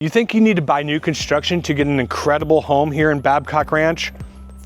You think you need to buy new construction to get an incredible home here in Babcock Ranch?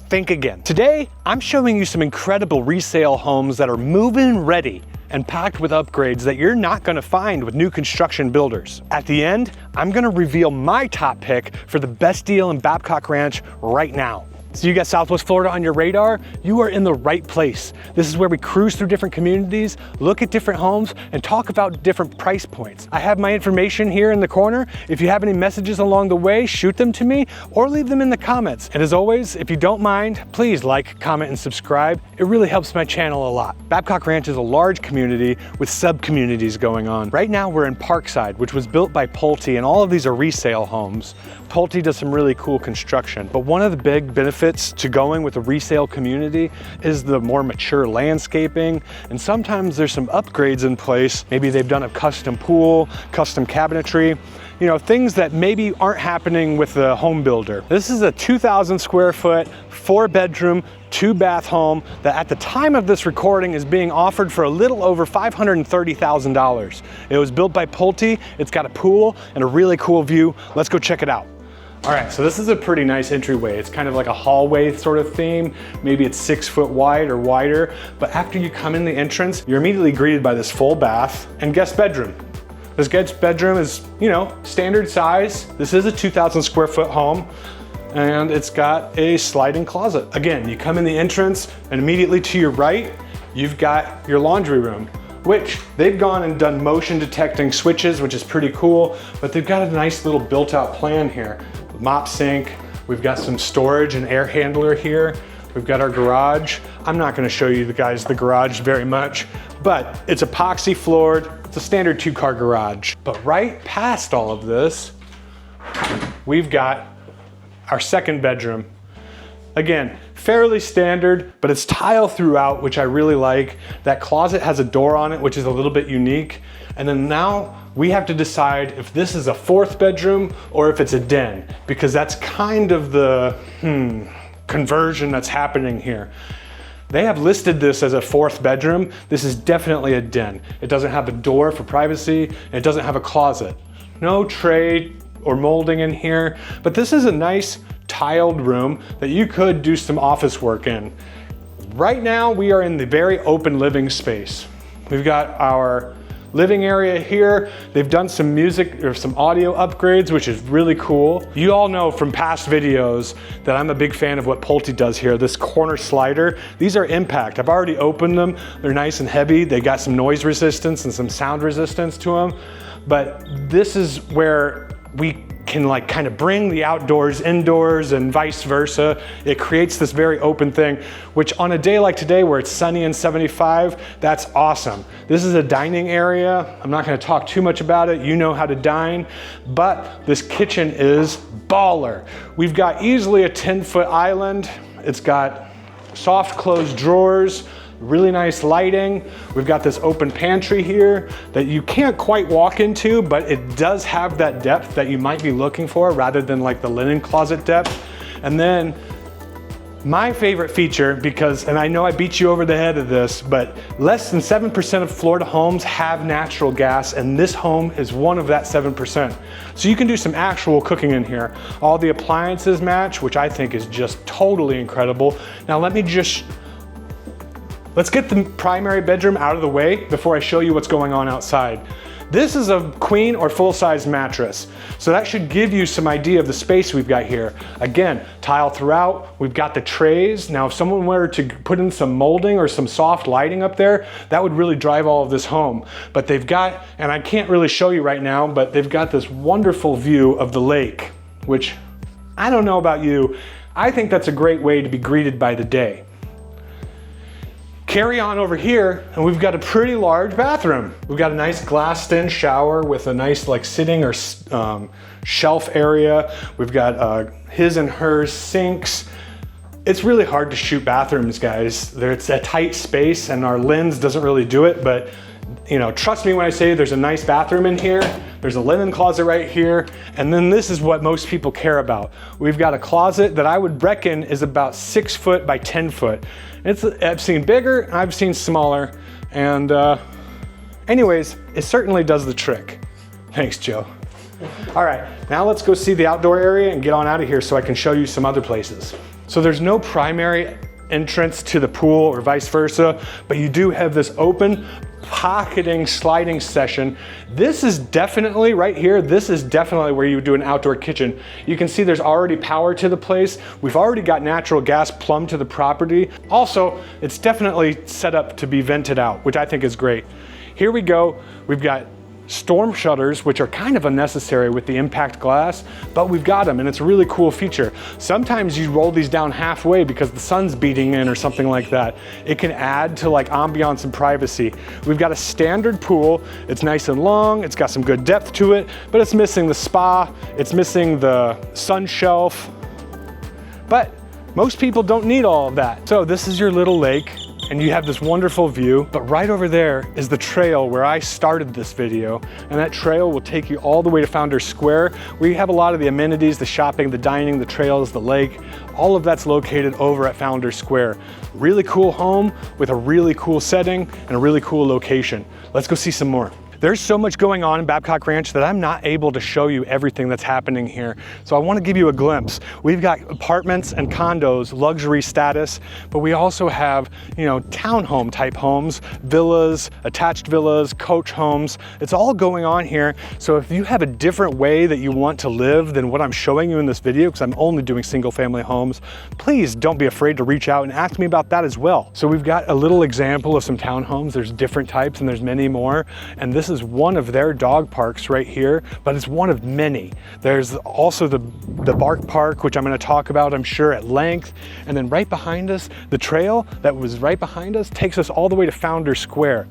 Think again. Today, I'm showing you some incredible resale homes that are move-in ready and packed with upgrades that you're not gonna find with new construction builders. At the end, I'm gonna reveal my top pick for the best deal in Babcock Ranch right now. So you got Southwest Florida on your radar? You are in the right place. This is where we cruise through different communities, look at different homes, and talk about different price points. I have my information here in the corner. If you have any messages along the way, shoot them to me or leave them in the comments. And as always, if you don't mind, please like, comment, and subscribe. It really helps my channel a lot. Babcock Ranch is a large community with sub-communities going on. Right now we're in Parkside, which was built by Pulte, and all of these are resale homes. Pulte does some really cool construction, but one of the big benefits to going with a resale community is the more mature landscaping, and sometimes there's some upgrades in place. Maybe they've done a custom pool, custom cabinetry, you know, things that maybe aren't happening with the home builder. This is a 2,000 square foot, 4-bedroom, 2-bath home that at the time of this recording is being offered for a little over $530,000. It was built by Pulte. It's got a pool and a really cool view. Let's go check it out. All right, so this is a pretty nice entryway. It's kind of like a hallway sort of theme. Maybe it's 6 foot wide or wider, but after you come in the entrance, you're immediately greeted by this full bath and guest bedroom. This guest bedroom is, you know, standard size. This is a 2,000 square foot home, and it's got a sliding closet. Again, you come in the entrance, and immediately to your right, you've got your laundry room, which they've gone and done motion detecting switches, which is pretty cool, but they've got a nice little built out plan here. Mop sink, we've got some storage and air handler here. We've got our garage. I'm not gonna show you guys the garage very much, but it's epoxy floored. It's a standard 2-car garage. But right past all of this, we've got our second bedroom. Again, fairly standard, but it's tile throughout, which I really like. That closet has a door on it, which is a little bit unique. And then now we have to decide if this is a 4th bedroom or if it's a den, because that's kind of the conversion that's happening here. They have listed this as a 4th bedroom. This is definitely a den. It doesn't have a door for privacy, and it doesn't have a closet. No tray or molding in here, but this is a nice tiled room that you could do some office work in. Right now, we are in the very open living space. We've got our living area here. They've done some music or some audio upgrades, which is really cool. You all know from past videos that I'm a big fan of what Pulte does here, this corner slider. These are impact. I've already opened them. They're nice and heavy. They got some noise resistance and some sound resistance to them. But this is where we can like kind of bring the outdoors indoors and vice versa. It creates this very open thing, which on a day like today where it's sunny and 75, that's awesome. This is a dining area. I'm not gonna talk too much about it. You know how to dine, but this kitchen is baller. We've got easily a 10-foot island. It's got soft closed drawers, really nice lighting. We've got this open pantry here that you can't quite walk into, but it does have that depth that you might be looking for rather than like the linen closet depth. And then my favorite feature, because, and I know I beat you over the head of this, but less than 7% of Florida homes have natural gas, and this home is one of that 7%. So you can do some actual cooking in here. All the appliances match, which I think is just totally incredible. Now let's get the primary bedroom out of the way before I show you what's going on outside. This is a queen or full-size mattress. So that should give you some idea of the space we've got here. Again, tile throughout, we've got the trays. Now, if someone were to put in some molding or some soft lighting up there, that would really drive all of this home. But they've got, and I can't really show you right now, but they've got this wonderful view of the lake, which I don't know about you. I think that's a great way to be greeted by the day. Carry on over here, and we've got a pretty large bathroom. We've got a nice glassed-in shower with a nice like sitting or shelf area. We've got his and hers sinks. It's really hard to shoot bathrooms, guys. It's a tight space, and our lens doesn't really do it, but you know, trust me when I say there's a nice bathroom in here. There's a linen closet right here. And then this is what most people care about. We've got a closet that I would reckon is about 6 foot by 10 foot. I've seen bigger and I've seen smaller. And anyways, it certainly does the trick. Thanks, Joe. All right, now let's go see the outdoor area and get on out of here so I can show you some other places. So there's no primary entrance to the pool or vice versa, but you do have this open pocketing sliding section. This is definitely right here. This is definitely where you would do an outdoor kitchen. You can see there's already power to the place. We've already got natural gas plumbed to the property. Also, it's definitely set up to be vented out, which I think is great. Here we go. We've got storm shutters, which are kind of unnecessary with the impact glass, but we've got them and it's a really cool feature. Sometimes you roll these down halfway because the sun's beating in or something like that. It can add to like ambiance and privacy. We've got a standard pool. It's nice and long. It's got some good depth to it, but it's missing the spa. It's missing the sun shelf, but most people don't need all of that. So this is your little lake. And you have this wonderful view, but right over there is the trail where I started this video, and that trail will take you all the way to Founders Square, where you have a lot of the amenities, the shopping, the dining, the trails, the lake. All of that's located over at Founders Square. Really cool home with a really cool setting and a really cool location. Let's go see some more. There's so much going on in Babcock Ranch that I'm not able to show you everything that's happening here. So I want to give you a glimpse. We've got apartments and condos, luxury status, but we also have, townhome type homes, villas, attached villas, coach homes. It's all going on here. So if you have a different way that you want to live than what I'm showing you in this video, because I'm only doing single family homes, please don't be afraid to reach out and ask me about that as well. So we've got a little example of some townhomes. There's different types and there's many more. And this is one of their dog parks right here, but it's one of many. There's also the Bark Park, which I'm going to talk about, I'm sure, at length. And then right behind us, the trail that was right behind us takes us all the way to Founders Square.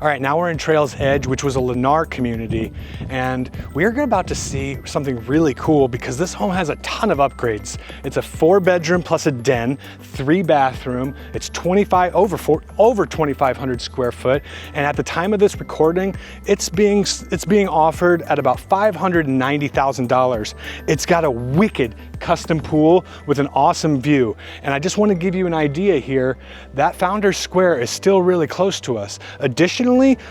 All right, now we're in Trails Edge, which was a Lennar community, and we're about to see something really cool because this home has a ton of upgrades. It's a 4-bedroom plus a den, 3-bathroom. It's over 2,500 square foot, and at the time of this recording, it's being offered at about $590,000. It's got a wicked custom pool with an awesome view, and I just want to give you an idea here that Founders Square is still really close to us. Additionally,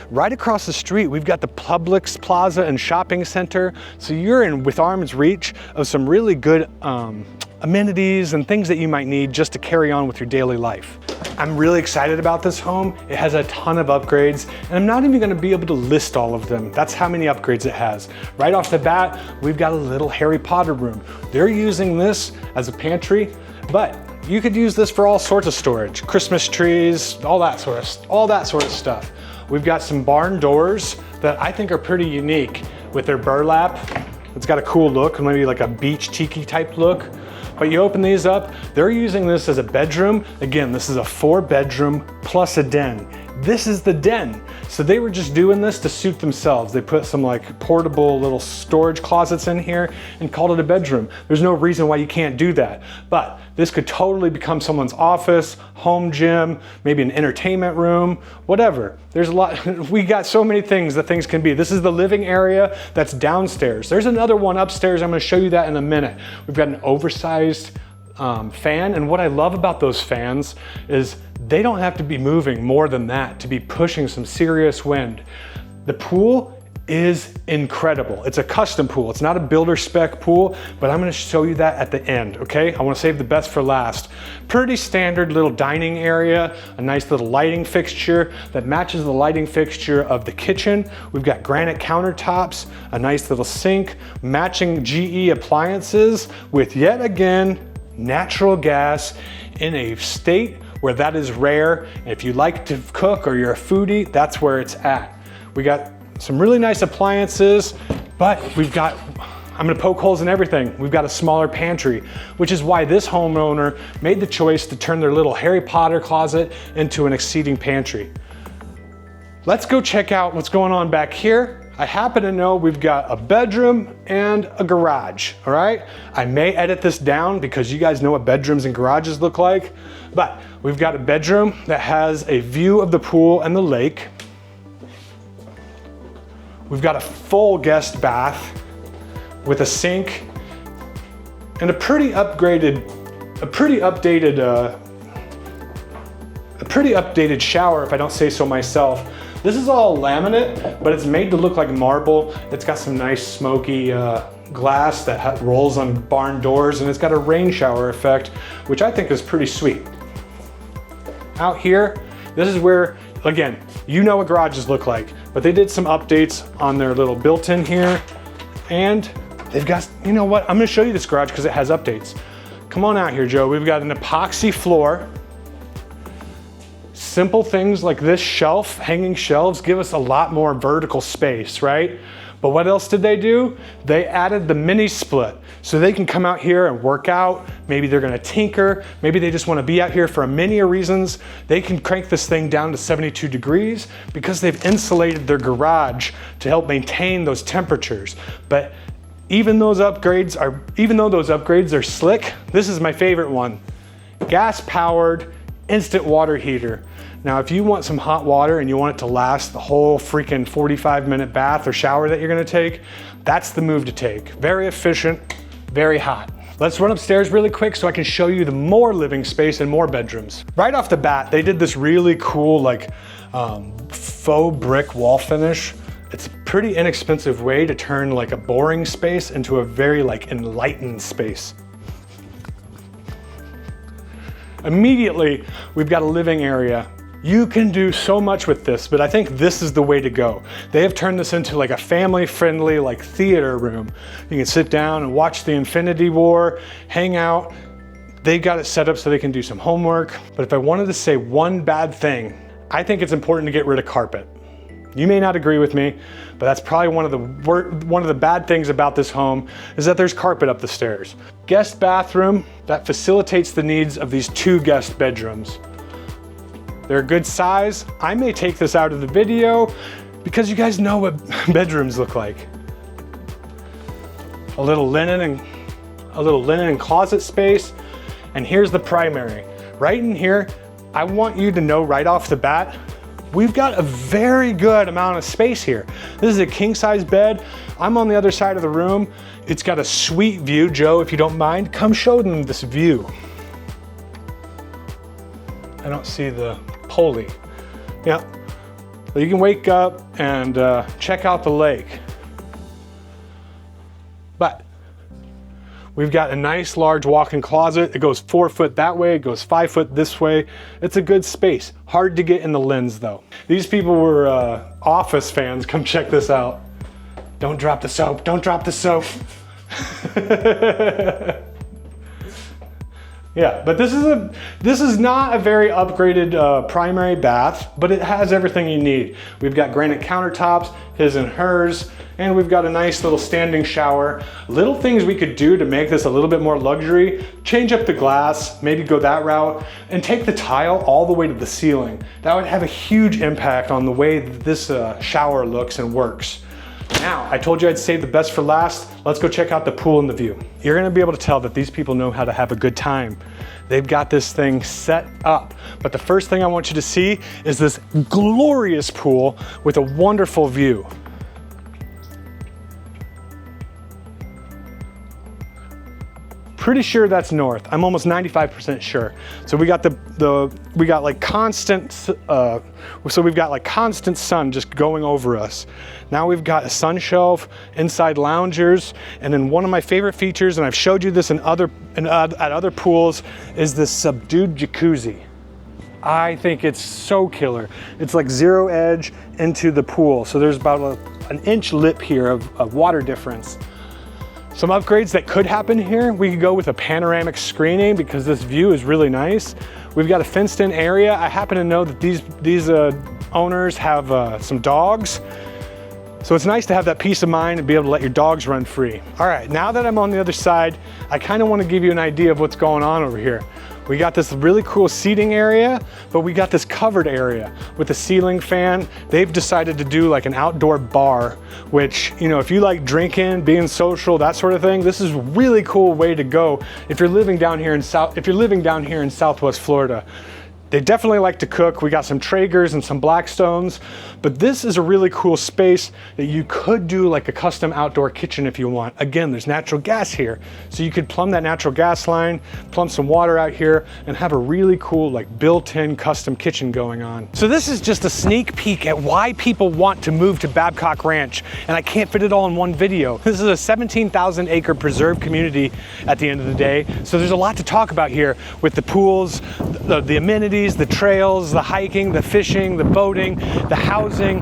right across the street, we've got the Publix Plaza and Shopping Center. So you're in with arm's reach of some really good amenities and things that you might need just to carry on with your daily life. I'm really excited about this home. It has a ton of upgrades, and I'm not even gonna be able to list all of them. That's how many upgrades it has. Right off the bat, we've got a little Harry Potter room. They're using this as a pantry, but you could use this for all sorts of storage, Christmas trees, all that sort of stuff. We've got some barn doors that I think are pretty unique with their burlap. It's got a cool look, maybe like a beach tiki type look. But you open these up, they're using this as a bedroom. Again, this is a 4-bedroom plus a den. This is the den. So they were just doing this to suit themselves. They put some like portable little storage closets in here and called it a bedroom. There's no reason why you can't do that. But this could totally become someone's office, home gym, maybe an entertainment room, whatever. There's a lot, we got so many things that things can be. This is the living area that's downstairs. There's another one upstairs. I'm gonna show you that in a minute. We've got an oversized fan, and what I love about those fans is they don't have to be moving more than that to be pushing some serious wind. The pool is incredible. It's a custom pool. It's not a builder spec pool, but I'm gonna show you that at the end, okay? I wanna save the best for last. Pretty standard little dining area, a nice little lighting fixture that matches the lighting fixture of the kitchen. We've got granite countertops, a nice little sink, matching GE appliances with, yet again, natural gas in a state where that is rare. And if you like to cook or you're a foodie, that's where it's at. We got some really nice appliances, but I'm gonna poke holes in everything. We've got a smaller pantry, which is why this homeowner made the choice to turn their little Harry Potter closet into an exceeding pantry. Let's go check out what's going on back here. I happen to know we've got a bedroom and a garage, all right? I may edit this down because you guys know what bedrooms and garages look like, but we've got a bedroom that has a view of the pool and the lake. We've got a full guest bath with a sink and a pretty updated shower, if I don't say so myself. This is all laminate, but it's made to look like marble. It's got some nice smoky glass that rolls on barn doors, and it's got a rain shower effect, which I think is pretty sweet. Out here, this is where, again, you know what garages look like, but they did some updates on their little built-in here, and they've got, you know what, I'm gonna show you this garage because it has updates. Come on out here, Joe. We've got an epoxy floor. Simple things like this shelf, hanging shelves, give us a lot more vertical space, right? But what else did they do? They added the mini split so they can come out here and work out. Maybe they're gonna tinker. Maybe they just wanna be out here for a many reasons. They can crank this thing down to 72 degrees because they've insulated their garage to help maintain those temperatures. But even though those upgrades are slick, this is my favorite one. Gas-powered instant water heater. Now, if you want some hot water and you want it to last the whole freaking 45-minute bath or shower that you're gonna take, that's the move to take. Very efficient, very hot. Let's run upstairs really quick so I can show you the more living space and more bedrooms. Right off the bat, they did this really cool like faux brick wall finish. It's a pretty inexpensive way to turn like a boring space into a very like enlightened space. Immediately, we've got a living area. You can do so much with this, but I think this is the way to go. They have turned this into like a family-friendly like theater room. You can sit down and watch the Infinity War, hang out. They got it set up so they can do some homework. But if I wanted to say one bad thing, I think it's important to get rid of carpet. You may not agree with me, but that's probably one of the bad things about this home is that there's carpet up the stairs. Guest bathroom, that facilitates the needs of these 2 guest bedrooms. They're a good size. I may take this out of the video because you guys know what bedrooms look like. A little linen and closet space. And here's the primary. Right in here, I want you to know right off the bat, we've got a very good amount of space here. This is a king size bed. I'm on the other side of the room. It's got a sweet view. Joe, if you don't mind, come show them this view. I don't see the pulley. Yeah, so you can wake up and check out the lake. But we've got a nice large walk-in closet. It goes 4 foot that way, it goes 5 foot this way. It's a good space. Hard to get in the lens though. These people were Office fans. Come check this out. Don't drop the soap, don't drop the soap. Yeah, but this is not a very upgraded primary bath, but it has everything you need. We've got granite countertops, his and hers, and we've got a nice little standing shower. Little things we could do to make this a little bit more luxury, change up the glass, maybe go that route, and take the tile all the way to the ceiling. That would have a huge impact on the way this shower looks and works. Now, I told you I'd save the best for last. Let's go check out the pool and the view. You're gonna be able to tell that these people know how to have a good time. They've got this thing set up. But the first thing I want you to see is this glorious pool with a wonderful view. Pretty sure that's north. I'm almost 95% sure. So we got constant sun just going over us. Now we've got a sun shelf, inside loungers, and then one of my favorite features, and I've showed you this at other pools, is this subdued jacuzzi. I think it's so killer. It's like zero edge into the pool. So there's about an inch lip here of water difference. Some upgrades that could happen here, we could go with a panoramic screening because this view is really nice. We've got a fenced in area. I happen to know that these owners have some dogs. So it's nice to have that peace of mind and be able to let your dogs run free. All right, now that I'm on the other side, I kind of want to give you an idea of what's going on over here. We got this really cool seating area, but we got this covered area with a ceiling fan. They've decided to do like an outdoor bar, which, you know, if you like drinking, being social, that sort of thing, this is a really cool way to go if you're living down here in Southwest Florida. They definitely like to cook. We got some Traegers and some Blackstones, but this is a really cool space that you could do like a custom outdoor kitchen if you want. Again, there's natural gas here, so you could plumb that natural gas line, plumb some water out here, and have a really cool like built-in custom kitchen going on. So this is just a sneak peek at why people want to move to Babcock Ranch, and I can't fit it all in one video. This is a 17,000 acre preserve community at the end of the day, so there's a lot to talk about here with the pools, the amenities, the trails, the hiking, the fishing, the boating, the housing,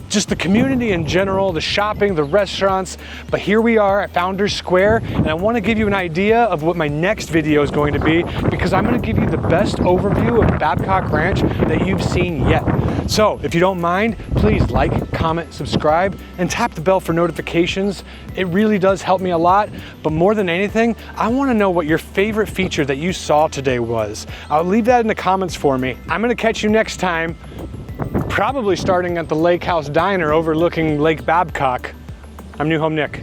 just the community in general, the shopping, the restaurants. But here we are at Founders Square, and I want to give you an idea of what my next video is going to be, because I'm going to give you the best overview of Babcock Ranch that you've seen yet. So if you don't mind, please like, comment, subscribe, and tap the bell for notifications. It really does help me a lot, but more than anything, I want to know what your favorite feature that you saw today was. I'll leave that in the comments for me. I'm going to catch you next time, probably starting at the Lake House Diner overlooking Lake Babcock. I'm New Home Nick.